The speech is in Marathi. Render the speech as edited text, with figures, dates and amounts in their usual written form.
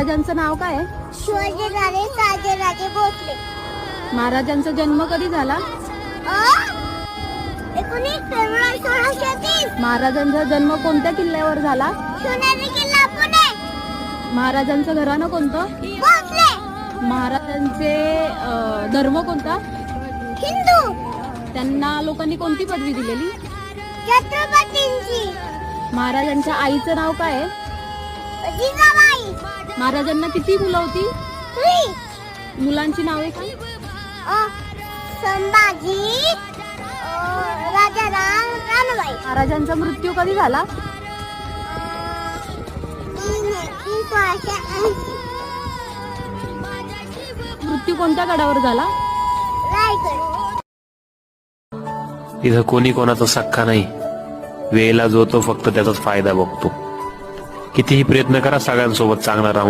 महाराजांचं नाव काय आहे? शिवाजीराजे शहाजीराजे भोसले. महाराजांचा जन्म कधी झाला? 19 फेब्रुवारी 1630. महाराजांचा जन्म कोणत्या किल्ल्यावर झाला? शिवनेरी किल्ला पुणे. महाराजांचं घराणं कोणतं? भोसले. महाराजांचे धर्म कोणता? हिंदू. त्यांना लोकांनी कोणती पदवी दिलेली? छत्रपतींची. महाराजांच्या आईचं नाव काय आहे? जिजाबाई. महाराजांना किती मुलं होती? 3. मुलांची नावे काय? संभाजी, राजाराम, रानबाई. महाराजांचा मृत्यू कधी झाला? 1980. मृत्यू कोणत्या गडावर झाला? रायगड. इथं कोणी कोणाचा सख्खा नाही. वेळेला जो तो फक्त त्याचाच फायदा बघतो. कितीही प्रयत्न करा सगळ्यांसोबत चांगला राहून